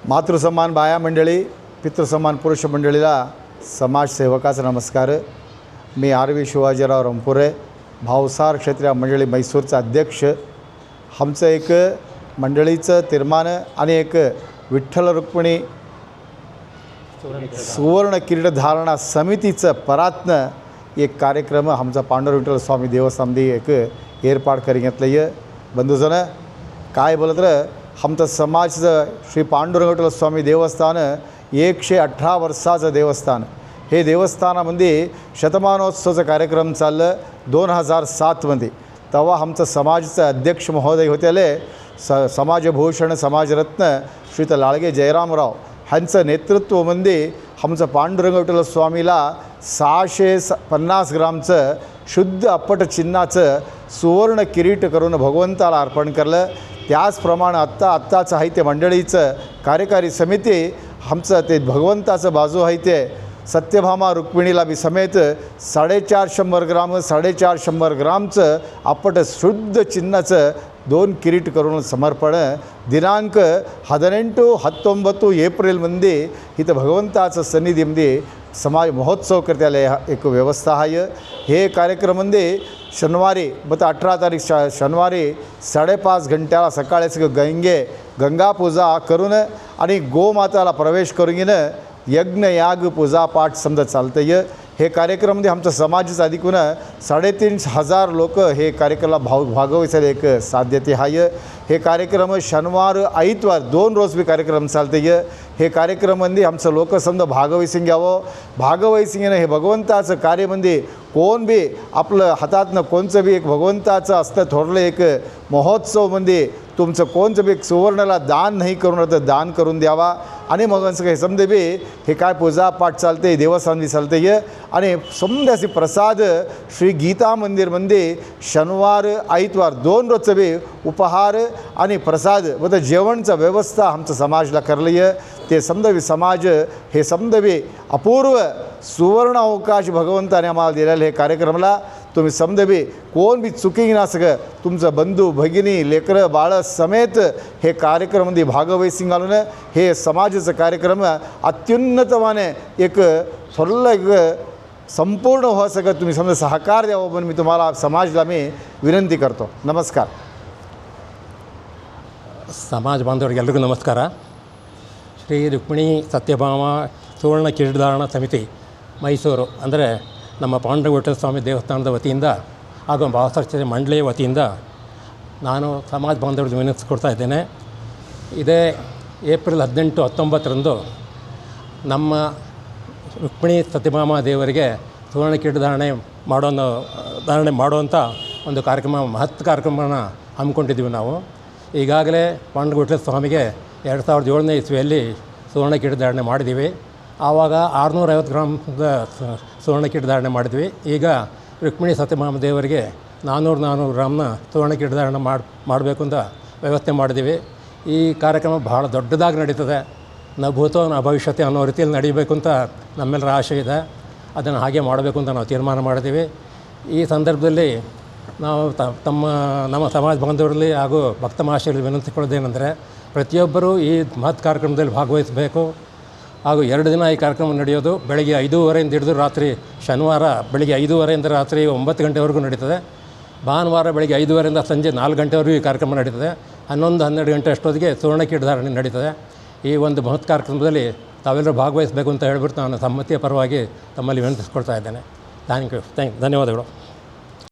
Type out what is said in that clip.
मातृसन्मान बाया मंडळी, पितृसन्मान पुरुष मंडळीला समाजसेवकाचा नमस्कार। मी आरवी शिवाजीराव रंपुरे, भावसार क्षेत्रीय मंडळी मैसूरचा अध्यक्ष। आमचं एक मंडळीचं तीर्मान आणि एक विठ्ठल रुक्मिणी सुवर्ण किरीट धारणा समितीचं परात्न एक कार्यक्रम आमचा पांडुरंग विठ्ठल स्वामी देवस्थानमध्ये एक एर्पाट करून घेतलं। बंधुजन काय बोलत र आमचं समाजचं श्री पांडुरंग विठ्ठल स्वामी देवस्थान 118 वर्षाचं देवस्थान। हे देवस्थानामध्ये शतमानोत्सवाचा कार्यक्रम चाललं 2007मध्ये। तेव्हा आमचं समाजाचे अध्यक्ष महोदय होतेले समाजभूषण समाजरत्न श्रीत लाळगे जयरामराव ह्यांचं नेतृत्वामध्ये आमचं पांडुरंग विठ्ठल स्वामीला 650 ग्रामचं शुद्ध अप्पट चिन्हाचं सुवर्ण किरीट करून भगवंताला अर्पण केलं। त्याचप्रमाणे आत्ताचं आहे ते मंडळीचं कार्यकारी समिती आमचं ते भगवंताचं बाजू आहे ते सत्यभामा रुक्मिणीला बी समेत 450 ग्रामचं अप्पट शुद्ध चिन्हाचं 2 किरीट करून समर्पण दिनांक 18-19 एप्रिलमध्ये इथं भगवंताचं सन्निधीमध्ये समाज महोत्सव करताले एक व्यवस्था आहे। हे कार्यक्रमामध्ये शनिवारी 18 तारीख शनिवारी 5:30 घंट्याला सकाळीच गंगा पूजा करून आणि गोमाताला प्रवेश करून घेणं यज्ञ याग पूजा पाठ समजा चालतं। हे कार्यक्रमामध्ये आमचं समाजाचं अधिकून 3,500 लोक हे कार्यक्रमाला भागवायचं एक साध्यते आहे। हे कार्यक्रम शनिवार आदिवार 2 रोज बी कार्यक्रम चालते। हे कार्यक्रमामध्ये आमचं लोक समजा भागवायसिंग घ्यावं। भागवायसिंगनं हे भगवंताचं कार्यमध्ये कोण बी आपलं हातातनं कोणचं बी एक भगवंताचं असतं थोरलं एक महोत्सवमध्ये तुमचं कोणचं बी सुवर्णाला दान नाही करून तर दान करून द्यावा। आणि मग हे समजे बी हे काय पूजा पाठ चालते देवस्थान चालते। आणि समजाशी प्रसाद श्री गीता मंदिरमध्ये शनिवार आदिवार 2 रोजचं बी उपहार आणि प्रसाद व जेवणचं व्यवस्था आमचं समाजला करली। ते समजा समाज हे समजा बी अपूर्व सुवर्ण अवकाश भगवंताने आम्हाला दिलेलं हे कार्यक्रमाला तुम्ही समजा बी कोण बी चुकी ना सगळं तुमचं बंधू भगिनी लेकरं बाळ समेत हे कार्यक्रमामध्ये भागवायसिंग घालून हे समाजाचं कार्यक्रम अत्युन्नतमाने एक थोडं एक संपूर्ण व्हावं सगळं तुम्ही समजा सहकार द्यावं म्हणून मी तुम्हाला समाजाला मी विनंती करतो। नमस्कार। समाज बांधवरिಗೆಲ್ಲರಿಗೂ ನಮಸ್ಕಾರ। ಶ್ರೀ ರುಕ್ಮಿಣಿ ಸತ್ಯಭಾಮ ಸುವರ್ಣ ಕಿರೀಟಧಾರಣ ಸಮಿತಿ ಮೈಸೂರು ಅಂದರೆ ನಮ್ಮ ಪಾಂಡುರಂಗ ವಿಠ್ಠಲ ಸ್ವಾಮಿ ದೇವಸ್ಥಾನದ ವತಿಯಿಂದ ಹಾಗೂ ಭಾವಸಾರ ಮಂಡಳಿಯ ವತಿಯಿಂದ ನಾನು ಸಮಾಜ ಬಾಂಧವರಿಗೆ ವಿನಂತಿಸ್ಕೊಡ್ತಾ ಇದ್ದೇನೆ। ಇದೇ ಏಪ್ರಿಲ್ 18-19ರಂದು ನಮ್ಮ ರುಕ್ಮಿಣಿ ಸತ್ಯಭಾಮ ದೇವರಿಗೆ ಸುವರ್ಣ ಕಿರೀಟಧಾರಣೆ ಮಾಡುವಂಥ ಒಂದು ಕಾರ್ಯಕ್ರಮ ಮಹತ್ ಕಾರ್ಯಕ್ರಮನ ಹಮ್ಮಿಕೊಂಡಿದ್ದೀವಿ ನಾವು। ಈಗಾಗಲೇ ಪಾಂಡುರಂಗ ವಿಠ್ಠಲ ಸ್ವಾಮಿಗೆ 2007ನೇ ಇಸ್ವಿಯಲ್ಲಿ ಸುವರ್ಣ ಕಿರೀಟಧಾರಣೆ ಮಾಡಿದ್ದೀವಿ। ಆವಾಗ 650 ಗ್ರಾಮದ ಸುವರ್ಣ ಕಿರೀಟಧಾರಣೆ ಮಾಡಿದ್ವಿ। ಈಗ ರುಕ್ಮಿಣಿ ಸತ್ಯಭಾಮ ದೇವರಿಗೆ 400 ಗ್ರಾಮ್ನ ಸುವರ್ಣ ಕಿರೀಟಧಾರಣೆ ಮಾಡಬೇಕು ಅಂತ ವ್ಯವಸ್ಥೆ ಮಾಡಿದ್ದೀವಿ। ಈ ಕಾರ್ಯಕ್ರಮ ಬಹಳ ದೊಡ್ಡದಾಗಿ ನಡೀತದೆ, ನ ಭೂತೋ ನ ಭವಿಷ್ಯತೆ ಅನ್ನೋ ರೀತಿಯಲ್ಲಿ ನಡೀಬೇಕು ಅಂತ ನಮ್ಮೆಲ್ಲರ ಆಶೆ ಇದೆ। ಅದನ್ನು ಹಾಗೆ ಮಾಡಬೇಕು ಅಂತ ನಾವು ತೀರ್ಮಾನ ಮಾಡಿದ್ದೀವಿ। ಈ ಸಂದರ್ಭದಲ್ಲಿ ನಾವು ನಮ್ಮ ಸಮಾಜ ಬಾಂಧವರಲ್ಲಿ ಹಾಗೂ ಭಕ್ತ ಮಹಾಶಯರಲ್ಲಿ ವಿನಂತಿಕೊಳ್ಳೋದೇನೆಂದರೆ ಪ್ರತಿಯೊಬ್ಬರೂ ಈ ಮಹತ್ ಕಾರ್ಯಕ್ರಮದಲ್ಲಿ ಭಾಗವಹಿಸಬೇಕು। ಹಾಗೂ 2 ದಿನ ಈ ಕಾರ್ಯಕ್ರಮ ನಡೆಯೋದು ಬೆಳಗ್ಗೆ 5:30ಯಿಂದ ಹಿಡಿದು ರಾತ್ರಿ ಶನಿವಾರ ಬೆಳಗ್ಗೆ 5:30ಯಿಂದ ರಾತ್ರಿ 9 ಗಂಟೆವರೆಗೂ ನಡೀತದೆ। ಭಾನುವಾರ ಬೆಳಗ್ಗೆ 5:30ರಿಂದ ಸಂಜೆ 4 ಗಂಟೆವರೆಗೂ ಈ ಕಾರ್ಯಕ್ರಮ ನಡೀತದೆ। 11-12 ಗಂಟೆ ಅಷ್ಟೊತ್ತಿಗೆ ಸುವರ್ಣ ಕಿರೀಟಧಾರಣೆ ನಡೀತದೆ। ಈ ಒಂದು ಮಹತ್ ಕಾರ್ಯಕ್ರಮದಲ್ಲಿ ತಾವೆಲ್ಲರೂ ಭಾಗವಹಿಸಬೇಕು ಅಂತ ಹೇಳ್ಬಿಟ್ಟು ನಾನು ಸಮ್ಮತಿಯ ಪರವಾಗಿ ತಮ್ಮಲ್ಲಿ ವಿನಂತಿಸ್ಕೊಳ್ತಾ ಇದ್ದೇನೆ। ಧನ್ಯವಾದಗಳು।